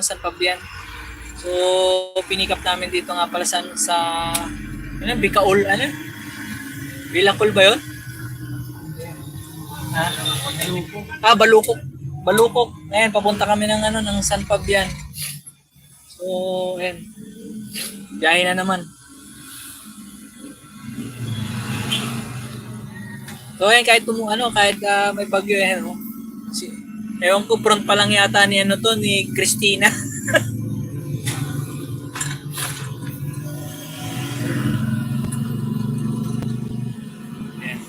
San Fabian. So, pinikap namin dito nga pala sa ano, Bicaol, ano? Bilacol ba yun? Ha? Balukok. Balukok. Ayan, papunta kami ng ano, ng San Fabian. So, ayan. Biyahe na naman. So ayan, kahit may bagyo yan, no? Ewan ko, front pa lang yata ni ano to, ni Christina. Ayan.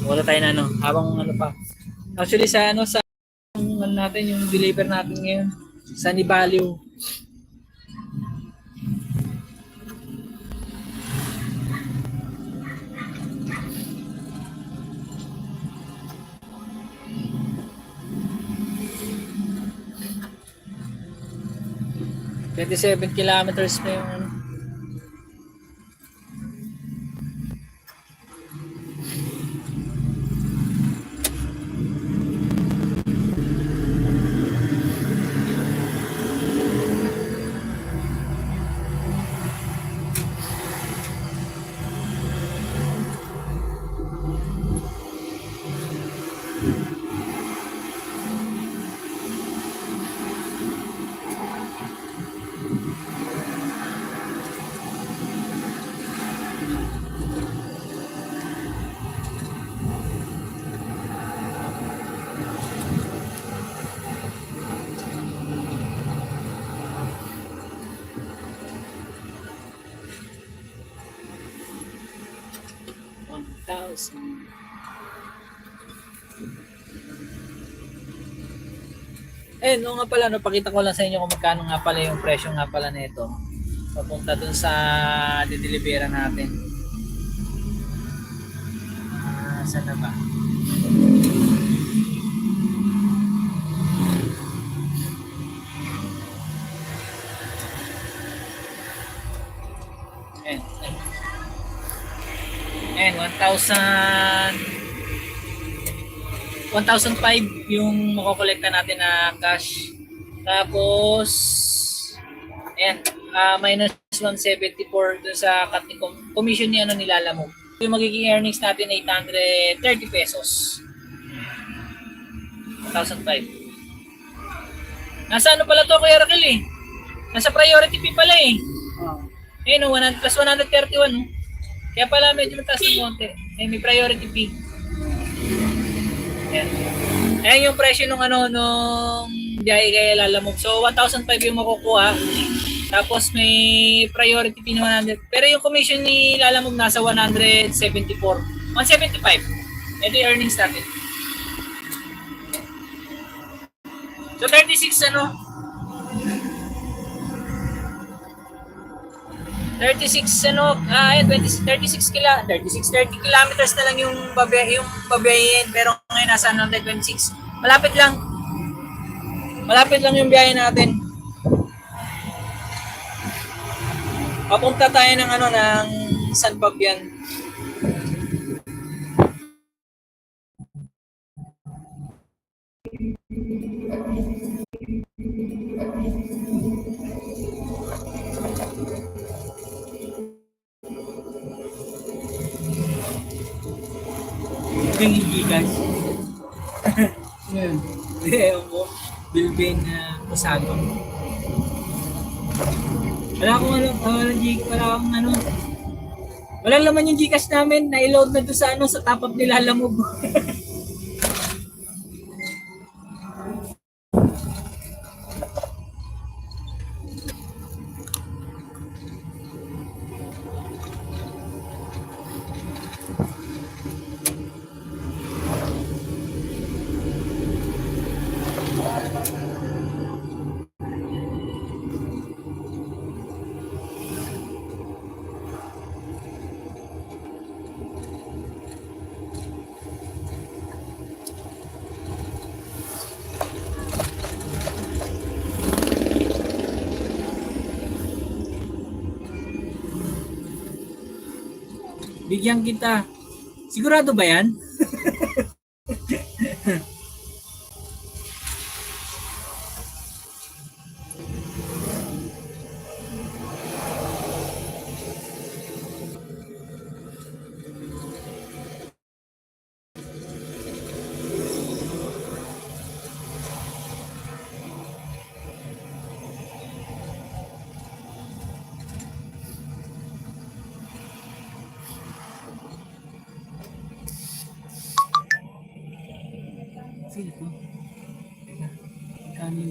Wala tayo na ano, habang ano pa. Actually sa ano natin, yung deliver natin ngayon, sa Nibaliw. ...27 kilometers na yung ano. No nga pala, no, pakita ko lang sa inyo kung magkano nga pala yung presyo nga pala nito. Papunta dun sa didelibera natin. Saan na ba? Ayan, 1,005 yung makokolekta natin na cash. Tapos, ayan, minus 174 dun sa commission niya nilalamog. Yung magiging earnings natin 830 pesos. 1,005. Nasa ano pala to, Kuya Raquel eh? Nasa priority fee pala eh. Ayun, plus 131. Kaya pala medyo mataas ng konti. May priority fee. Ayan. Ayan yung presyo nung biyahe kay Lalamove. So 1,005 yung makukuha. Tapos may priority fee na 100. Pero yung commission ni Lalamove nasa 174. 175. Ito yung earnings natin. So 36 30 kilometers na lang yung babayin, pero ngayon nasa 126. Malapit lang yung biyahe natin. Papunta tayo ng San Fabian. Yung Gcash. Yan. Ewan ko. Bilbin na pasado. Wala laman yung Gcash namin. Na-load na doon sa top up nila Lalamove. Bigyan kita. Sigurado ba yan?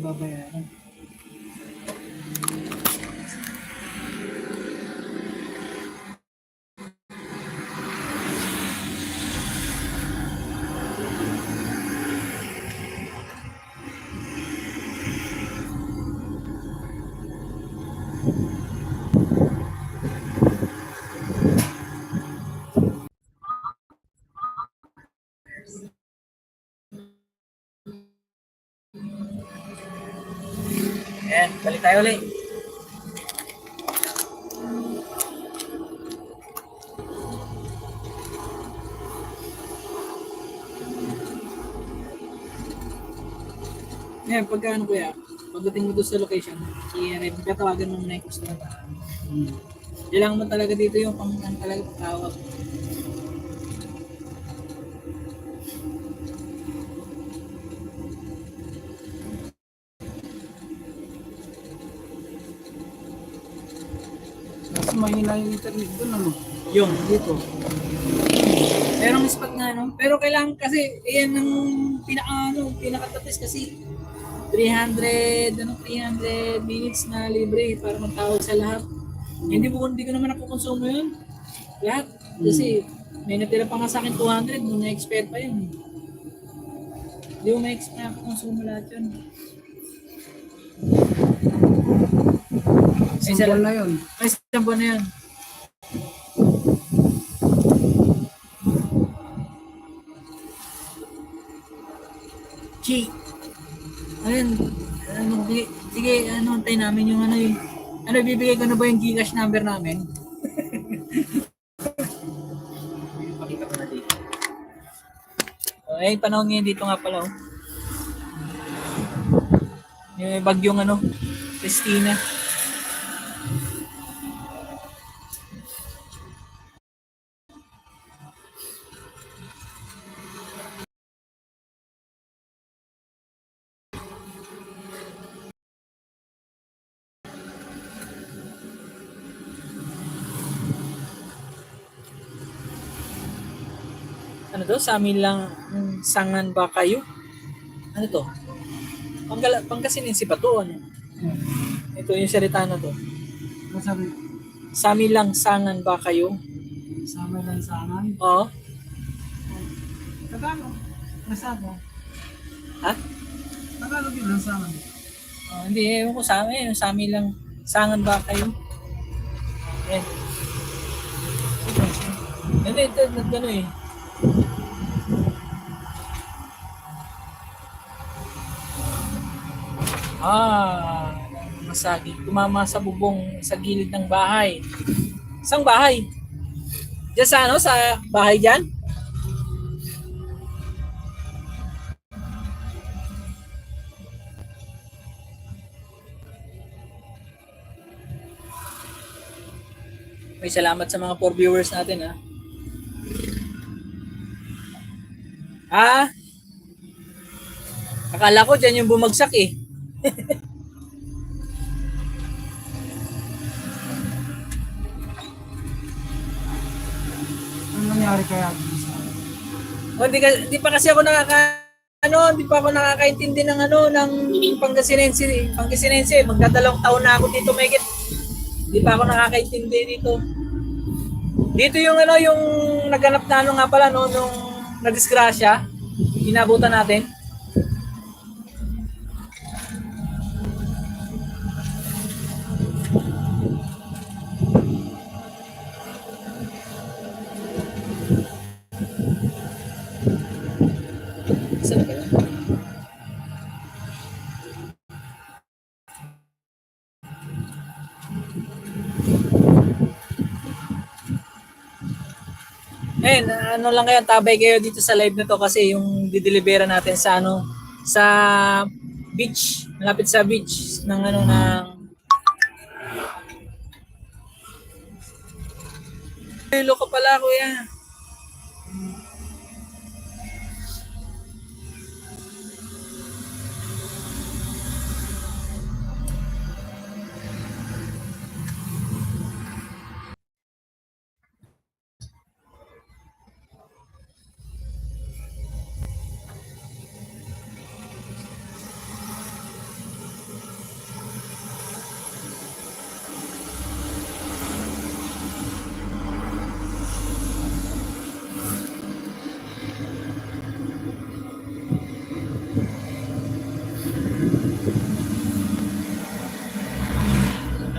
babayaran. Ayan, balik tayo ulit. Ngayon, pagka ano kuya, pagdating mo doon sa location, i-rep, katawagan mo na yung customer. Kailangan mo talaga dito yung pang talaga pagtawag. Mas mahina yung internet doon, ano? Yung, Dito. merong spot nga no, pero kailangan kasi, yan ang pinakatapis kasi 300 minutes na libre para magtawag sa lahat. Hindi ko naman nakukonsumo yun. Lahat. Kasi may natira pa nga sa akin 200 nung na-expire pa yun. Hindi ko nakukonsumo lahat yun. Isang buwan na yun. Ay, isang buwan na yun. Chi. Ayun. Sige, antayin namin yung bibigay ko na ba yung Gcash number namin? Pakita ko na dito. Ay, panahon ngayon dito nga pala. Yung bagyong Christina. Ano to? Sa amin lang sangan ba kayo? Ano to? Pangasininsi pa to. Ano? Ito yung salita na to. Masabi, Sa amin lang sangan ba kayo? sama lansangan. Oo. Tagalog. Masaba. Ha? Tagalog yung lansangan. Hindi, ewan ko sa amin. Sa amin lang sangan ba kayo? Yan. Hindi, ito, gano'n eh. Masagi. Tumama sa bubong sa gilid ng bahay. Isang bahay? Diyan sa sa bahay dyan? May salamat sa mga 4 viewers natin ha. Akala ko dyan yung bumagsak eh. Ano nangyari kaya dito sa Hindi pa kasi ako hindi pa ako nakakaintindi ng ng Pangasinense. Magdadalawang taon na ako dito, Megit. Hindi pa ako nakakaintindi dito. Dito yung yung naganap na nga pala nung nadisgrasya, inabutan natin. Saan ba yun? Lang kayo, tabay kayo dito sa live na to kasi yung didelibera natin sa sa beach, malapit sa beach ng loko pala kuya.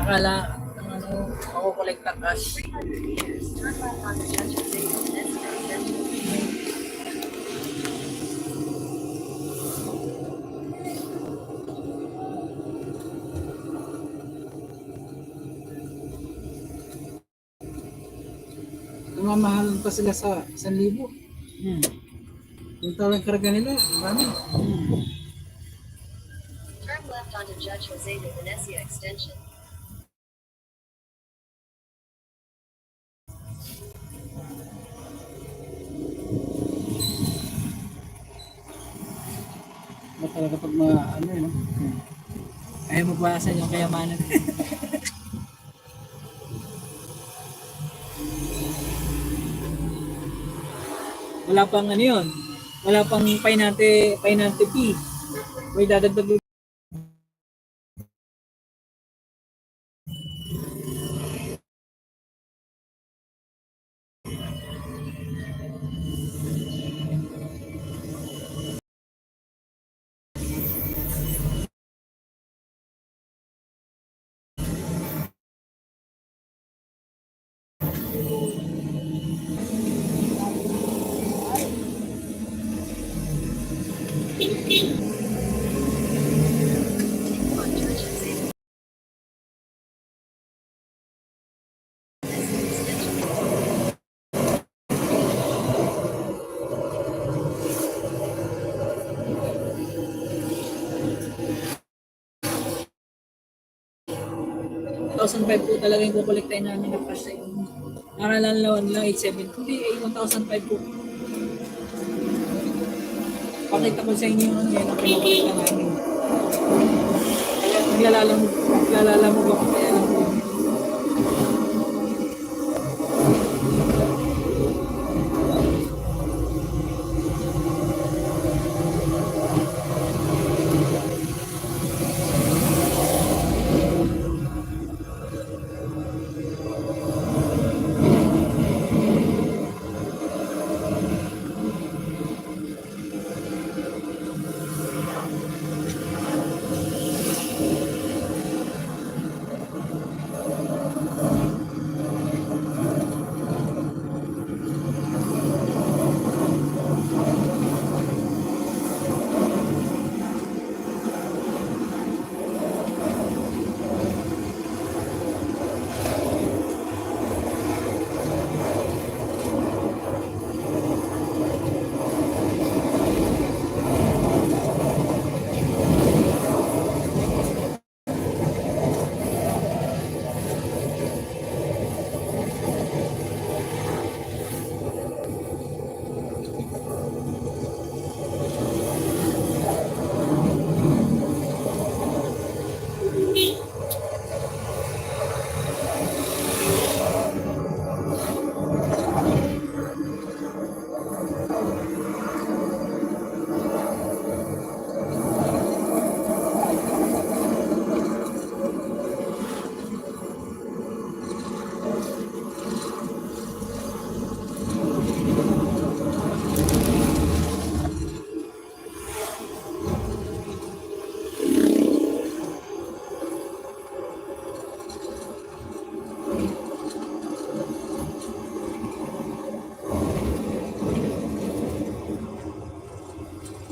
Akala, ano, makukolekta cash. Namamahal pa sila sa 1,000. Hmm. Yung talagang karga nila, marami. Turn left onto Judge Jose de Venecia Extension. Ba talaga pag mga ano yun, no? Ayaw magbawasan yung kayamanan. Wala pang ano yun. Wala pang painante fee. May dadagdag. 1,500 po talaga yung kukolektahin namin na cash sa inyo. Para lang 8,700. Hindi, 1,500 po. Pakita ko sa inyo yung ano yan ang pinakolekta namin. Naglalalamog ako kaya lang po.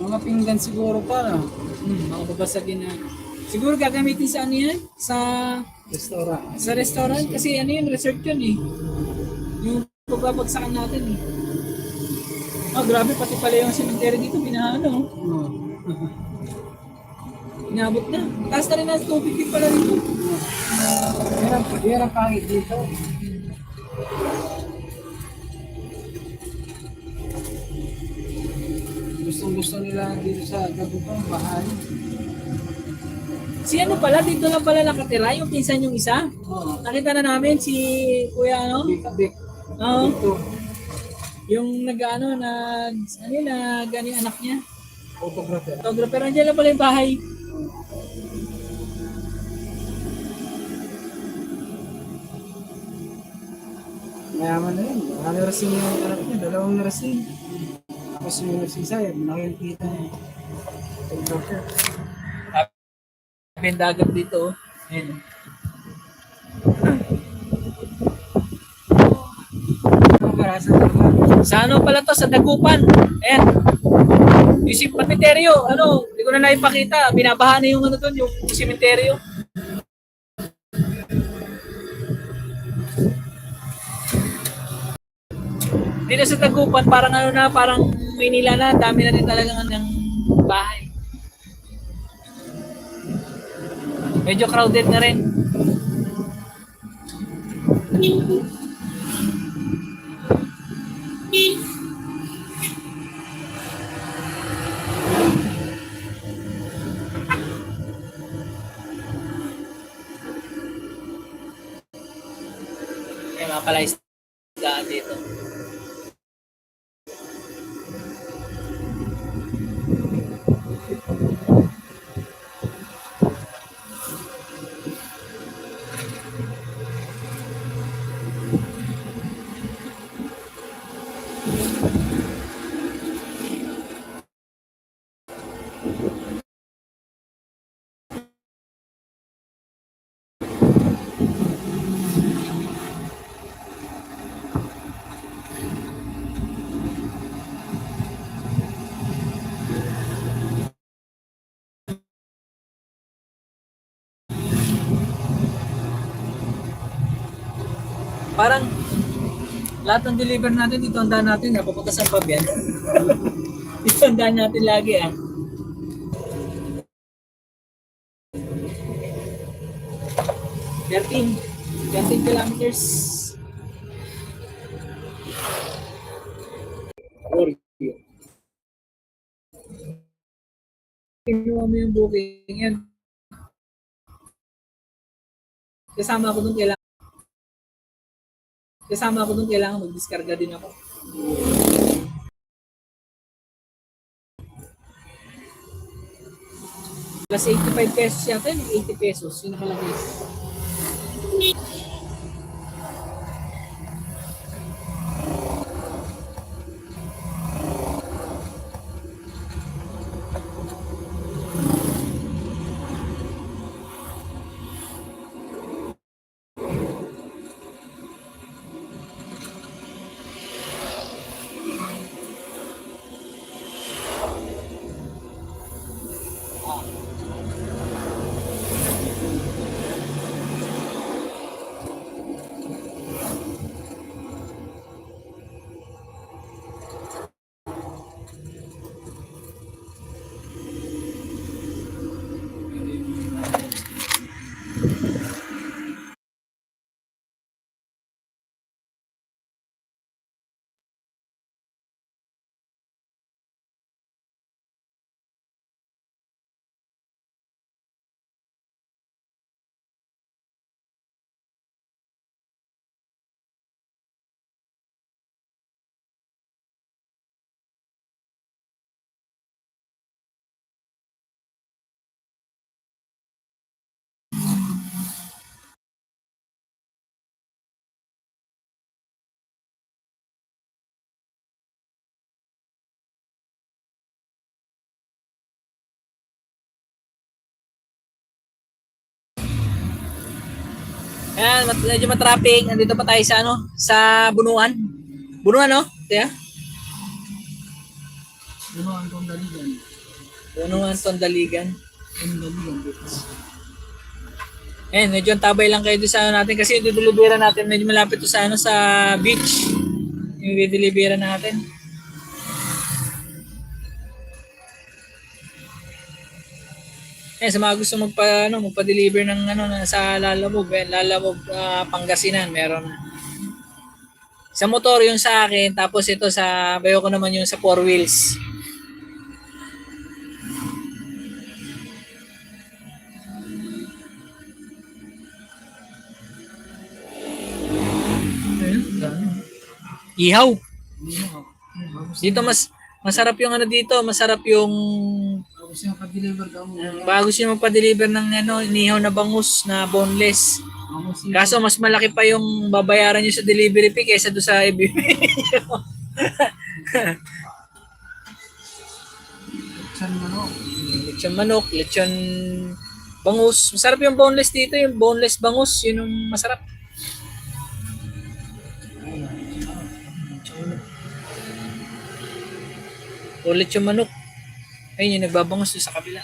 Mga pinggan siguro para Makababasagin na. Siguro gagamitin sa ano yan? restaurant. Sa restaurant? Kasi ano yun, resort yun eh. Yung pagbabagsakan natin eh. Oh, grabe, pati pala yung cemetery dito, binahano. No. Inabot na. Taas na rin na 250 pala dito. Yan ang pangit dito. Gustong-gusto nila dito sa Gabutong, bahay. Si ano pala, dito lang pala nakatira, yung pinsan yung isa. Oo. Nakita na namin si Kuya ano. Big. Oo. Dito. Yung nag-ano, ano yun, nag-ano yung anak niya. Photographer. Photographer, nandiyan lang pala yung bahay. Mayaman na yun. Narasing yung anak niya, 2 narasing. Tapos yung nagsisayad, nakikita niya. Photographer. May dagat dito. Oh. Ayun. sa naman. Sa ano pala to, sa Dagupan. Ayan. Yung cemetery, ano, hindi ko na naipakita. Binabaha na yung ano doon, yung cemetery. Dito sa Dagupan, parang ano na, parang Manila na, dami na rin talagang ng bahay. Medyo crowded na rin. May mga pala isdaan dito. Parang lahat ng deliver natin dito handaan natin, papunta sa pub yan. Dito handaan natin lagi 13 kilometers. Kinuha mo yung booking yan. Kasama ko dun kailangan mag-discarga din ako. Plus 85 pesos yata, 80 pesos. Yung nakalagay. Ayan, medyo matraffic. Andito pa tayo sa sa Bunuan. Bunuan, no? Kaya? Bunuan Tondaligan. Bunuan, Tondaligan. Tondaligan, Beach. Ayan, medyo tabay lang kayo doon sa natin kasi yung dideliveran natin medyo malapit to sa sa beach. Yung dideliveran natin. Sa mga gusto magpa-deliver ng sa Lalamove, Pangasinan, meron. Sa motor yung sa akin, tapos ito sa bayo ko naman yung sa 4 wheels. Ihaw. Dito masarap yung dito, masarap yung Gusto nyo pa-deliver daw mo. bago siya magpa-deliver ng inihaw na bangus na boneless. Kaso mas malaki pa yung babayaran niyo sa delivery fee kaysa doon sa ibibigay niyo. Lechon manok. Lechon manok, lechon bangus. Masarap yung boneless dito, yung boneless bangus, yun yung masarap. Lechon Ulit yung manok. Ayun yung nagbabangus doon sa kabila.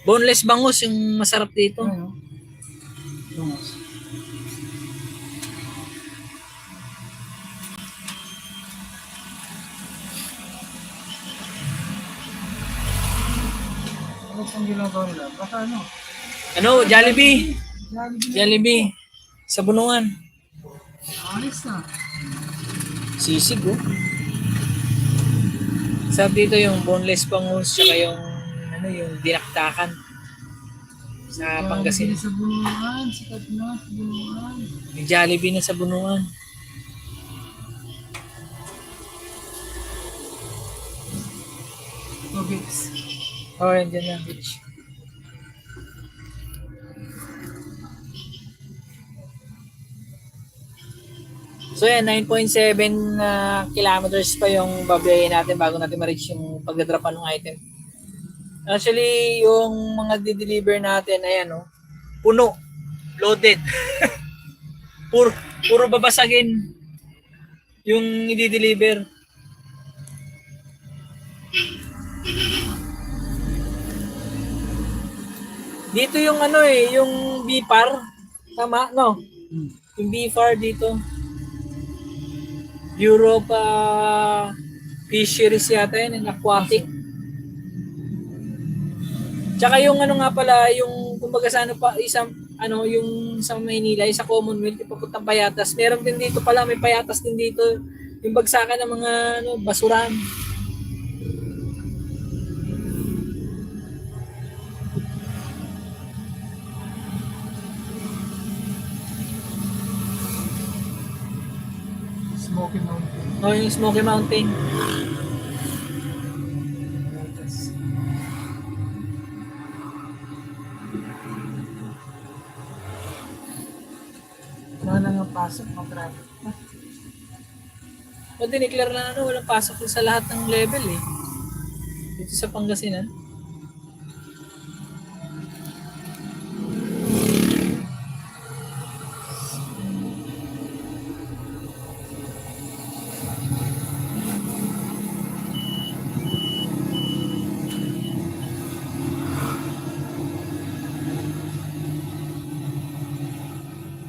Boneless bangus yung masarap dito. Ano? Bungos. Ano pang ginagawa nila? Baka ano? Ano? Jollibee. Jollibee. Jollibee. Sa Bunungan. Alis na. Sisig oh. Sabi dito yung boneless bangus tsaka yung ano yung dinaktakan sa Pangasinan. Sa Bulungan. Sikat na. Sa Bulungan. Yung Jollibee na sa Bunungan. Tubix. Oh, yan dyan lang. Bitch. So yan, 9.7 kilometers pa yung babiyahin natin bago natin ma-reach yung pagdadrapan ng item. Actually, yung mga di-deliver natin, ayan oh, puno, loaded. puro babasagin yung i-deliver. Dito yung ano yung BFAR. Tama, no? Yung BFAR dito. Europe Fisheries yata yun, aquatic. Tsaka yung ano nga pala, yung kumbaga sa ano pa, isang ano, yung sa Maynila, sa Commonwealth, papuntang Payatas. Meron din dito pala, may Payatas din dito. Yung bagsakan ng mga ano, basuran. Smoky Mountain. O yung Smoky Mountain. Wala na nga pasok. Mag-traffic na. O dineclare na ano, walang pasok sa lahat ng level eh. Dito sa Pangasinan.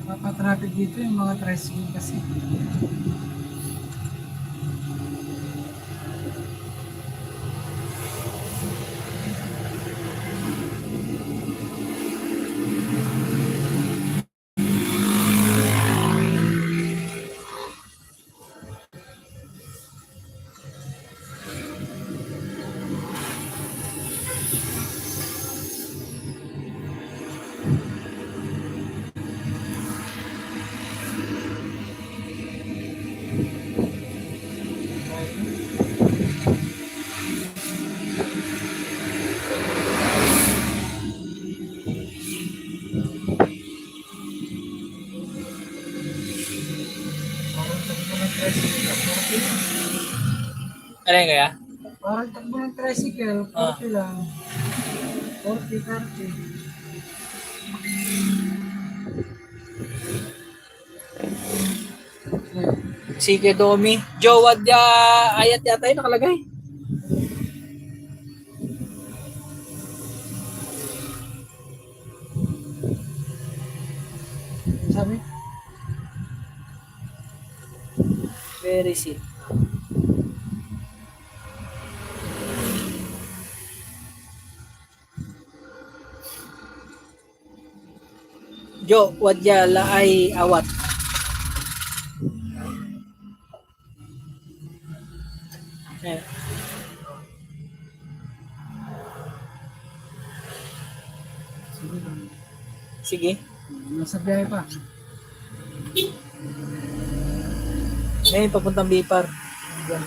Papatraffic dito yung mga tricycle kasi. Ano yun kaya? Parang takbo ng tricycle, 40 Ah. lang. 40, 30. Sige, Domi. Jowad ayat yata yun nakalagay. Sabi? Very sit. Jo, wadya ay awat. Eh. Sige. Nasa biyahe pa. Ngayon, papuntang Bipar. Yan.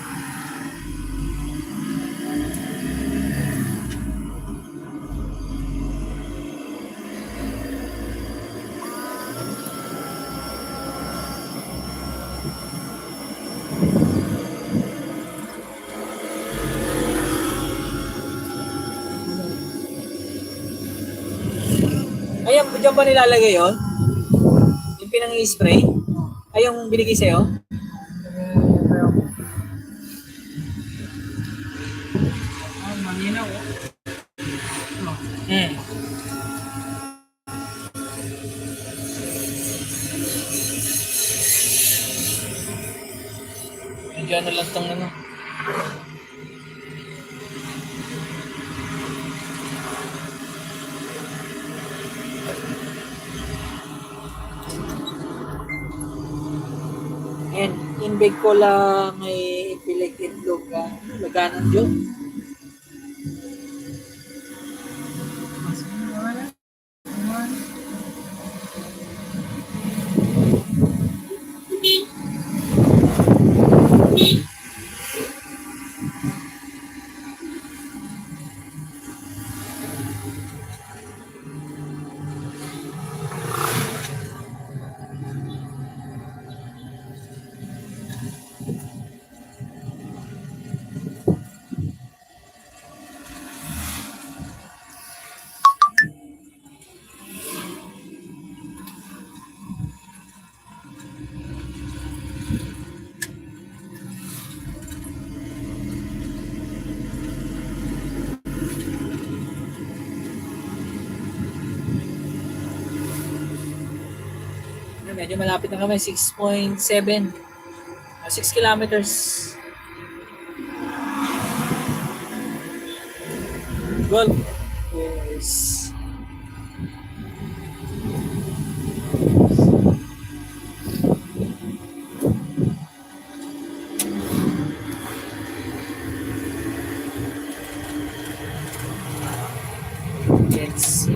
Ayan, dyan ba nilalagay yun? Yung pinang-spray? Ay, yung binigay sa'yo? medyo ano lang tong ano. And inbig ko lang may ipilig itlog laganan dyan. Medyo malapit na kami, 6.7. 6 kilometers. Goal. Yes. Yes.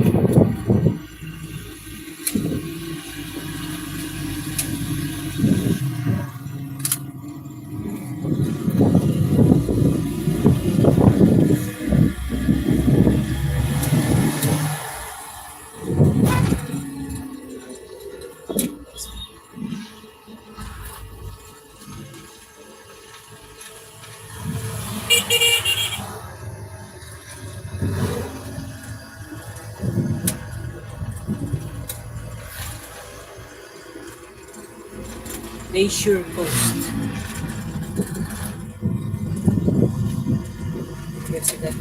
Glacier Coast. President.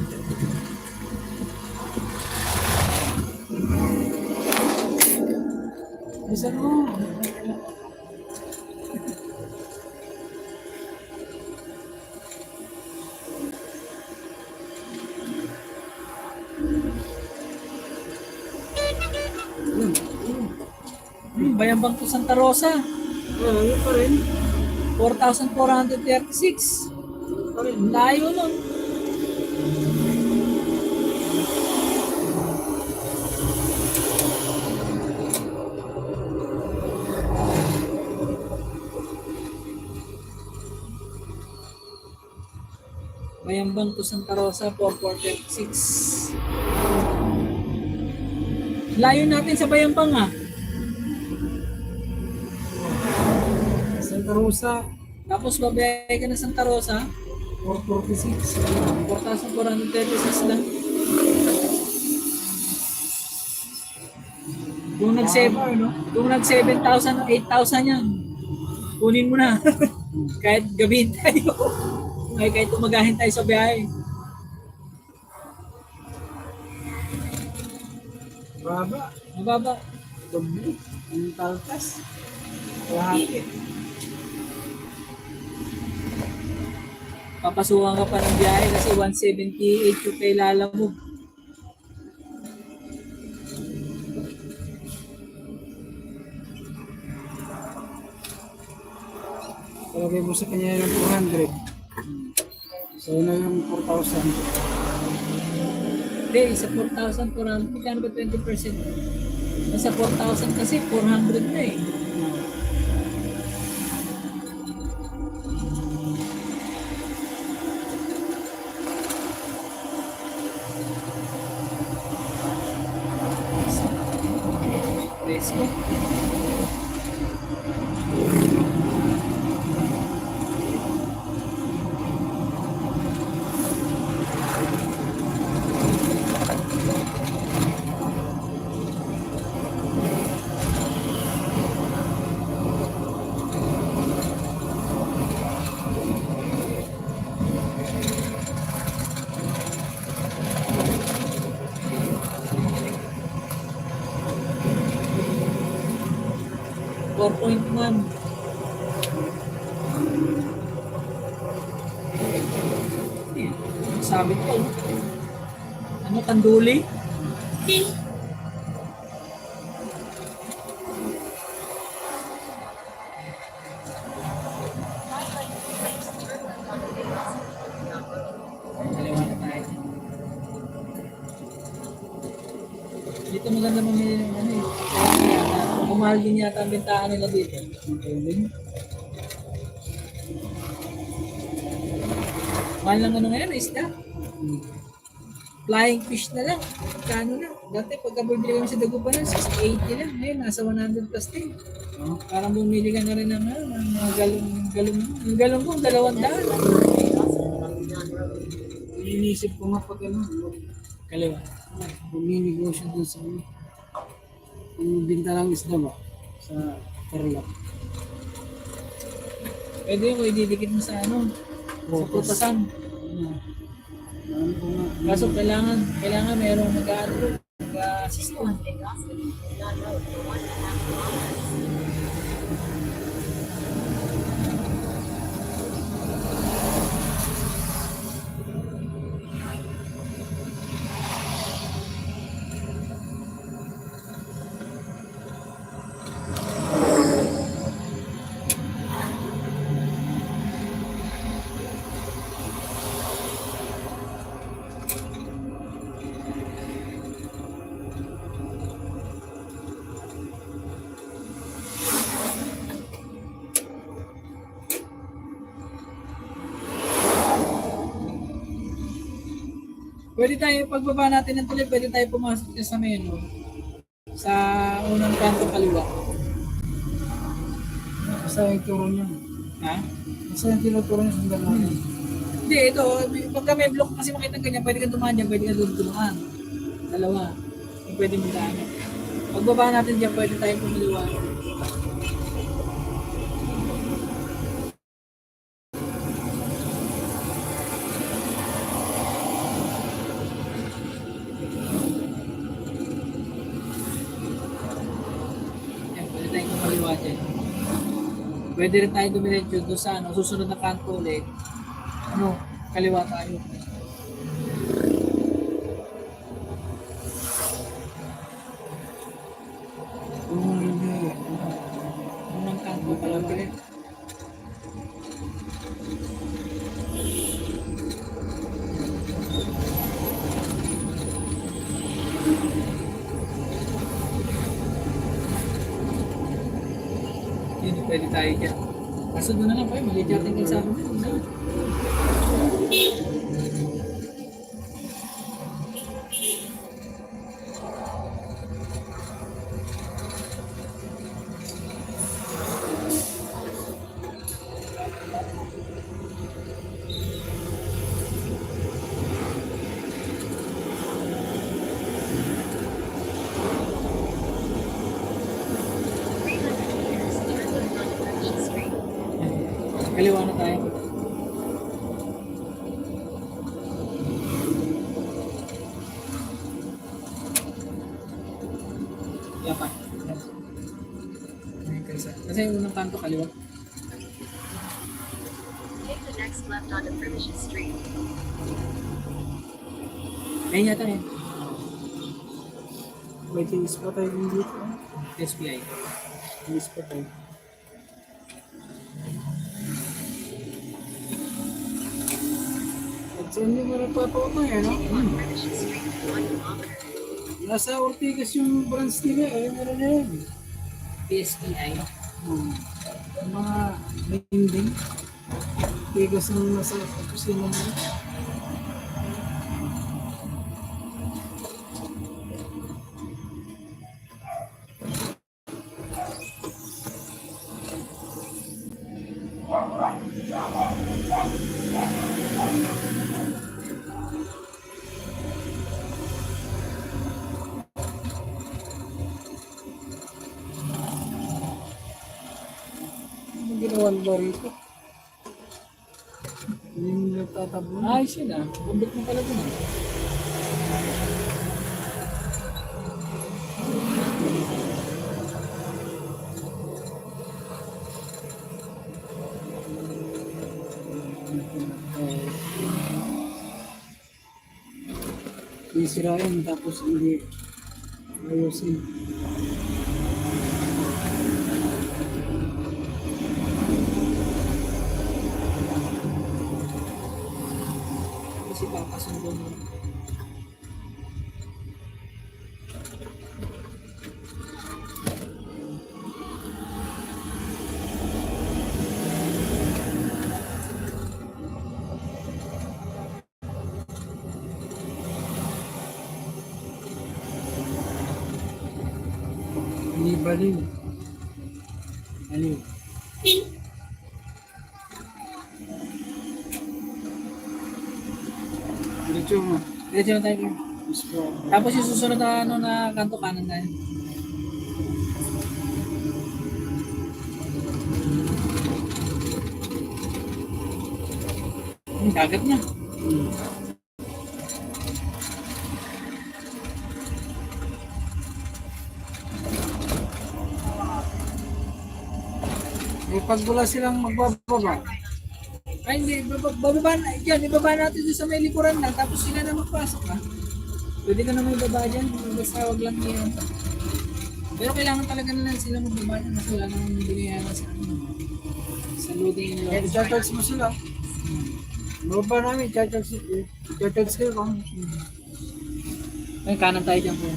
Bisa mo. Bayambang to Santa Rosa. Yun pa rin. 4,436. Layo nun. Bayambang to Santa Rosa, 4,436. Layo natin sa Bayambang ah. Santa Rosa, Tapos babiyahe ka na Santa Rosa, 446. 4,436 lang. Kung nag 7,000, 8,000 yan, kunin mo na. Kahit gabihin tayo. Kahit tumagahin tayo sa biyahe. Baba. Mababa. Doble. Ang taltas. Lahati. Papasukan ka pa ng biyahe kasi 178 yung kay Lalamog. Talagay mo sa kanya yung 200. So yun na yung 4,000. Hindi, sa 4,400, magkano ba 20%? Sa 4,000 kasi 400 na eh. Let's go. sabit ko. Ano, kanduli? Kaliwa na tayo. Dito maganda mamili ng ano eh. Kumahal din yata ang bentahan nila dito. Okay. Mahal lang ano ngayon, isda. Flying fish na lang. Kano na. Dati pagka bumili kami sa Dagupan, 60-80 lang. Ngayon, nasa 100 plus din. Parang bumili ka na rin ng, ano, ng mga galong. Yung galong ko, 200. Inisip ko nga pag ano, Kaliwa. buminegosyo dun sa ano. Yung binta ng isda ba? Sa Tarlac. Pwede yung ididikit mo sa ano, sa putasan. Ano ko nga. Kaso kailangan merong mag-ano, mag-assist mo. Pwede tayo, pagbaba natin ng tuloy, pwede tayo pumasok sa menu. Sa unang kanto kaliwa. Basta yung turo niya. Ha? Basta yung tinuturo niya sa dalawa. Hindi, ito, pagka may block kasi makita ganyan, pwede ka dumaan dyan, pwede ka doon dumaan. Dalawa. Yung pwede mo daan. Pagbaba natin dyan, pwede tayo pumiliwa. Yan, pwede tayong pumiliwa dyan. Pwede rin tayo dumiretso doon sa ano, susunod na kanto ulit. Ano, kaliwa tayo. Unang kanto pala ulit. Hindi pwede tayo dyan. Kaso doon na lang kayo, mag-jarting kayo sa akin. Kaliwa na tayo. Lapan. Kasi yung unang kanto kaliwa. Take the next left onto Frobisher Street. Ayun yata eh. May tinis pa tayo dito. SBI. Tinis pa tayo. At saan yung mga nagpapauto yan, no? Frobisher Street for 1 kilometer. Nasa Ortigas yung branch nila, eh, meron na yun. PSPI. Yung mga binding. Ortigas yung nasa opisina nila. Anong ginawa nila rito? Hindi nila tatabon. Ayos yun ah. Bundok mo pala dun ah. sisirain tapos hindi ayusin. Kasi papasundo mo. Hindi baliw. Baliw. Diretso mo. Diretso na tayo. Gusto. Tapos yung susunod na ano na kanto kanan tayo. Dagat niya. Eh, pag wala silang magbababa, Ay hindi, bababa na, yan, ibaba natin doon sa may likuran lang, tapos sila na magpasok ha. Pwede ka na may baba dyan, basta wag lang yan. Pero kailangan talaga na lang sila magbaba dyan, kasi wala nang binayaran sa ano. Sa loading and eh, loading. charge mo sila. Bababa namin, charge kayo kung Ay, kanan tayo dyan po.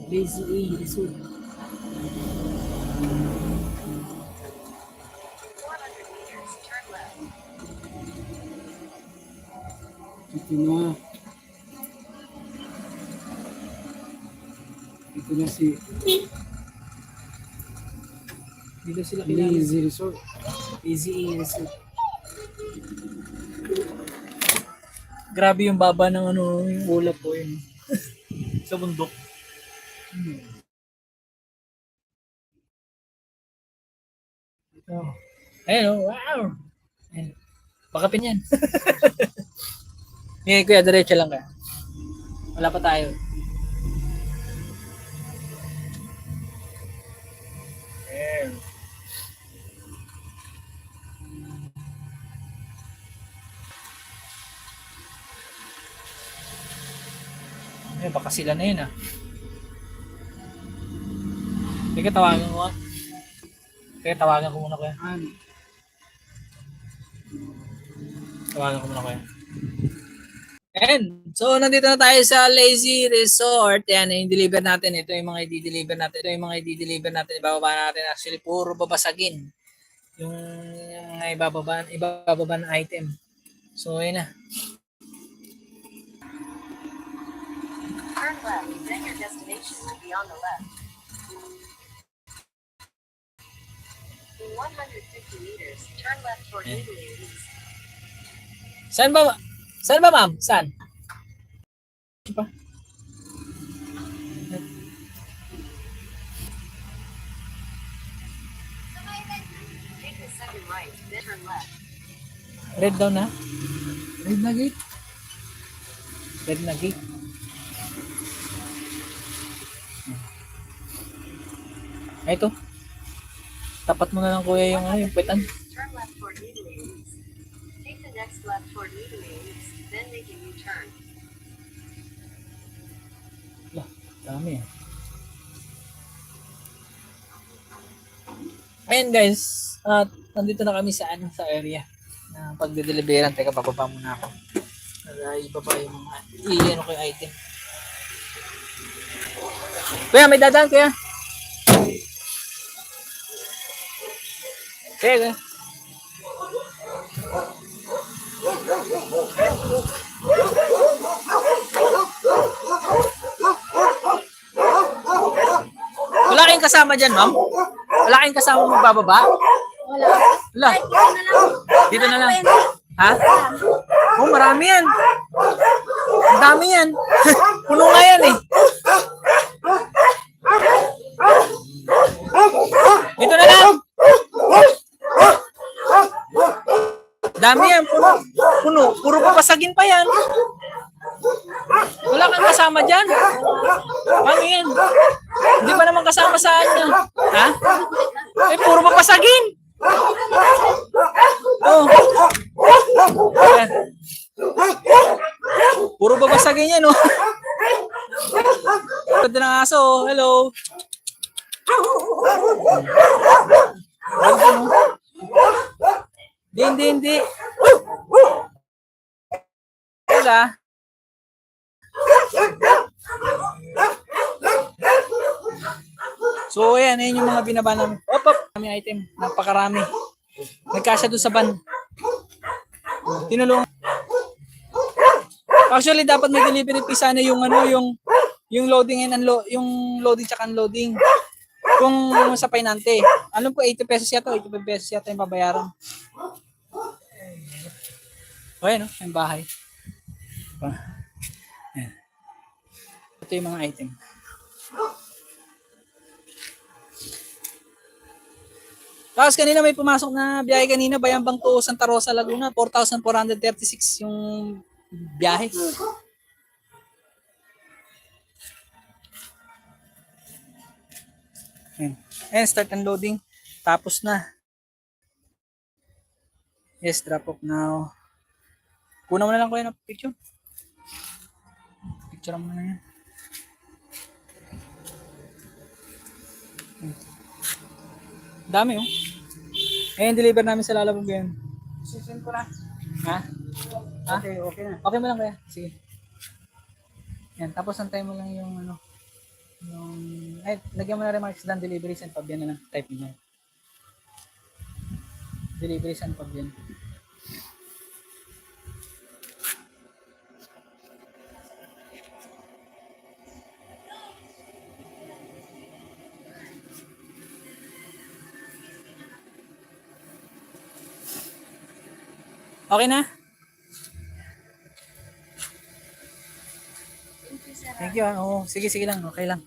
Lazy A, result. 400 meters, turn left. ito na. Ito na si Dito sila kilala. Lazy Resort. Lazy A, result. Grabe yung baba ng ano, yung ulap po yun. Sa bundok. Oh. Ayun, oh, wow! Ayun. Pakapin yan. Ngayon, kuya, diretso lang ka. Wala pa tayo. Ayun. Ayun, baka sila na yun ah. Teka, tawagan ko ah. Teka, tawagan ko muna kuya. Ano? Tawagan ko muna kuya. And, so nandito na tayo sa Lazy Resort. Yan, yung deliver natin. Ito yung mga i-deliver natin. Ito yung mga i-deliver natin. Ibababa natin. Actually, puro babasagin. Yung mga ibababa na item. So, yun na. Turn left, then your destination will be on the left. In 150 meters, turn left toward Italy East. Saan ba? Saan ba, ma'am? Saan? Ano pa? Take the second right, then turn left. Red daw na? Red na gate? Red na gate. Ay, ito. Tapat mo na lang kuya yung ano, yung petan. Turn left toward Italy East. Take the next left toward Italy East, then make a U-turn. Lah, dami ah. Ayan guys, at nandito na kami sa ano, sa area na pagde-deliveran. Teka, bababa muna ako. Ibaba yung mga ano ko yung item. Kuya, may dadaan kuya. Kuya. Wala kayong kasama dyan, ma'am? Wala kayong kasama magbababa? Wala. Wala. Dito na lang. Ha? Oh, marami yan. Ang dami yan. Puno nga yan eh. Dito na lang. Dami yan. Puno. Puno. Puro papasagin pa yan. Wala kang kasama dyan. Paano yan? Hindi pa naman kasama sa ano. Ha? Eh, puro papasagin. Oh. Ayan. Puro babasagin yan, oh. Ganda ng aso, oh. Hello. Hindi. Wala. So, ayan yung mga binaba namin. Op. Kami item. Napakarami. Nagkasya doon sa van. Tinulungan. Actually, dapat may delivery fee sana yung yung loading and yung loading tsaka unloading. Kung sa Painante. Alam ko 80 pesos yata, 85 pesos yata yung babayaran. O ayan, yung bahay. Ayan. Ito yung mga item. Tapos kanina may pumasok na biyahe kanina, Bayambang to Santa Rosa, Laguna, 4,436 yung biyahe. Ayan, start unloading. Tapos na. Yes, drop off now. Kuna mo na lang ko yun ng picture. Picture mo na yan. Dami, oh. Ayan, deliver namin sa Lalabog yan. Susun ko na. Ha? Okay na. Okay mo lang kaya? Sige. Yan, tapos antay mo lang yung lagyan mo na remarks lang, deliveries and pabyan na lang. Type mo. Deliveries and pabyan. Okay na? Thank you. Oo, sige lang. Okay lang.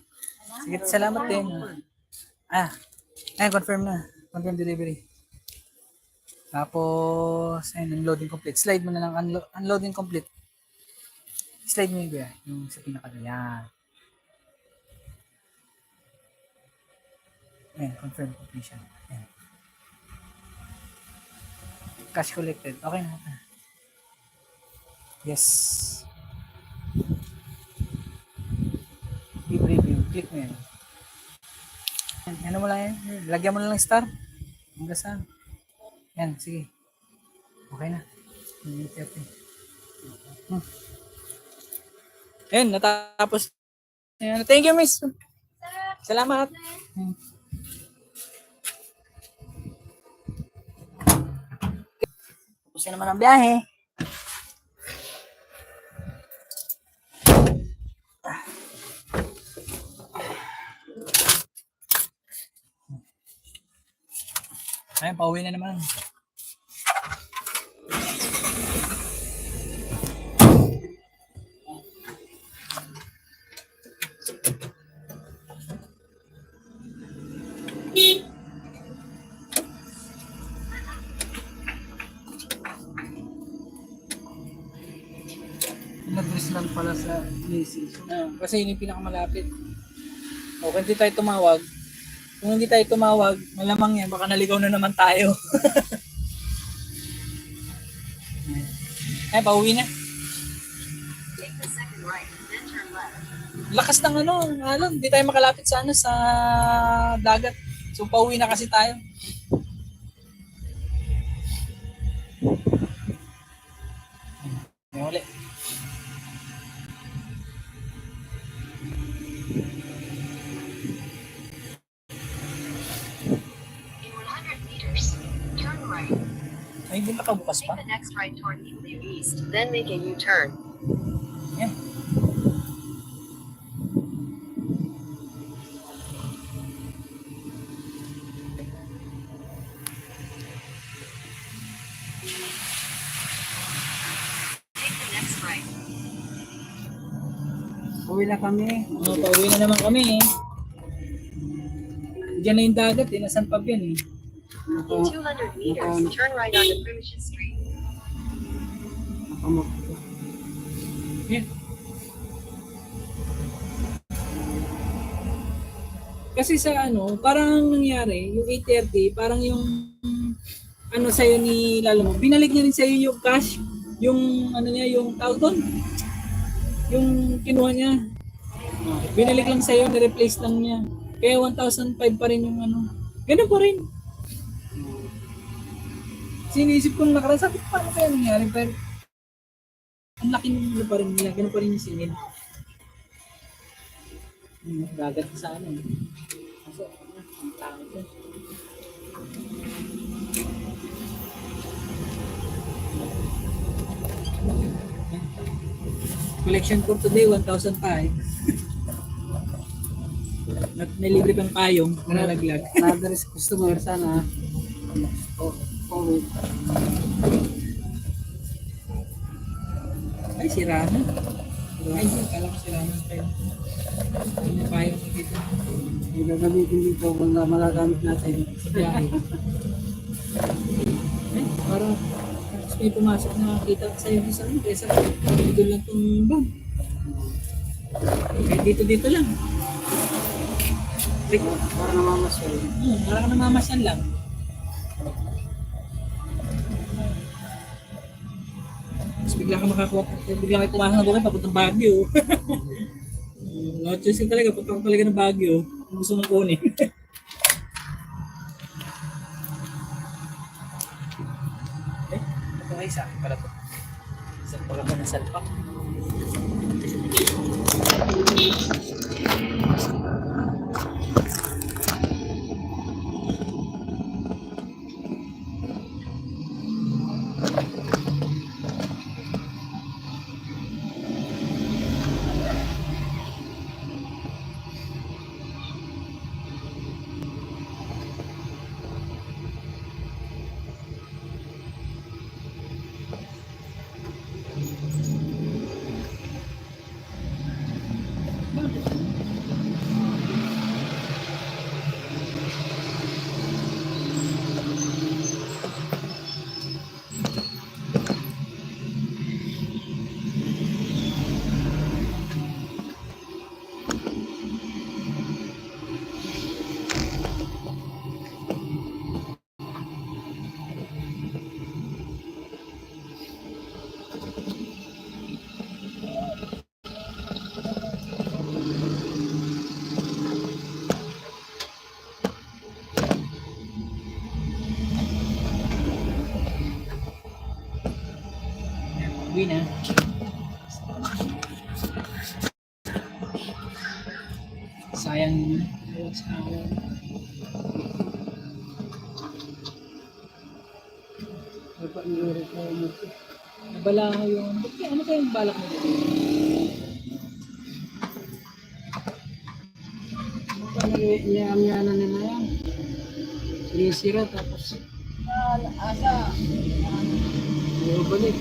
Sige, salamat din. Confirm na. Confirm delivery. Tapos, unloading complete. Slide mo na lang. Unloading complete. Slide mo yung sa pinaka-yan. Confirm completion. Ayan. Cash collected. Okay na. Yes. I-preview. Click mo yan. Ano mo lang yan? Lagyan mo na lang star. Hanggang saan. Yan, sige. Okay na. Ayan, natapos. Ayan, thank you, miss. Salamat. Tapos na naman ang biyahe. Ayan, pauwi na naman. Nag-dress lang pala sa Macy's. Kasi yun yung pinakamalapit. O, kung hindi tayo tumawag, malamang yan, baka naligaw na naman tayo. Ay, pauwi na. Take the second right, then turn left. Lakas ng hindi tayo makalapit sa sa dagat. So, pauwi na kasi tayo. May uli. In 100 meters, turn right. Ay, hindi nakabukas Take pa. the next right toward Italy East, then make a U-turn. Yan. Take the next right. Uwi na kami. Pauwi na naman kami eh. Diyan na yung dagat eh. Nasaan pa yan eh. In 200 meters, turn right onto Primitive Street. 嗯 Yan. Kasi sa ano, parang ang nangyari, yung 830, parang yung ano sa'yo ni Lalo mo, binalik niya rin sa'yo yung cash, yung ano niya, yung tawag doon, yung kinuha niya. Binalik lang sa'yo, ni-replace lang niya. Kaya 1,005 pa rin yung ano. Ganun pa rin. Sinisip ko nung nakaraan, sabi ko, paano kaya nangyari? Pero ang laki nung pa rin nila, ganun pa rin yung singin. Gagat sa ano. Kasi, ang tangit yun. Collection for today, 1,000 pa eh. May libre pang payong, nalaglag. Another is customer sana. Wait. Ay, sira na. Ay, kala ko sira na kayo. May payong na dito. Yung gagamitin dito kung magagamit natin. Sa biyahe. Ay, parang tapos may pumasok na kita sa'yo sa ano. Kesa dito lang itong bang. Kahit dito lang. Para namamaswal. Parang namamasyan lang. Tapos bigla ka makakuha, bigla may pumasok na buhay papuntang Baguio. No choice ka talaga, punta ka talaga ng Baguio. Kung gusto mong kunin. Ito ay sa akin pala ito. Isang pala ko ng salpak. Uwi na. Sayang yun. Sayang. Nabala ko yung... Ano kayong balak mo dito? Iyan-iyanan nila yan. Sinisira tapos asa. Balik.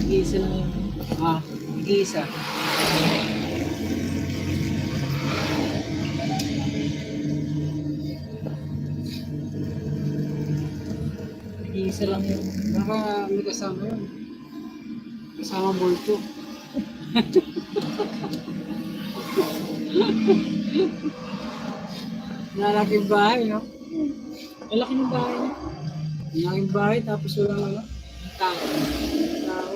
Nag-iisa lang yun. Nag-iisa. Nag-iisa lang yun. Baka may kasama yun. Kasama bolto. Nalaking bahay, no? Malaki ng bahay niya. Nalaking bahay, tapos wala lang. Tao. Tao.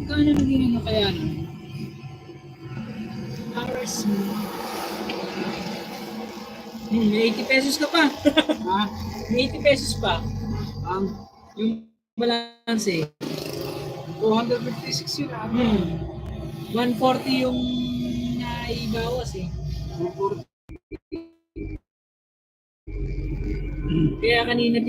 Kano naging ano kaya no? Hours mo. May 80 pesos ka pa. Ha? may 80 pesos pa. Ang Yung balance eh. 256 yun ah. 140 yung naibawas eh. 240. Kaya kanina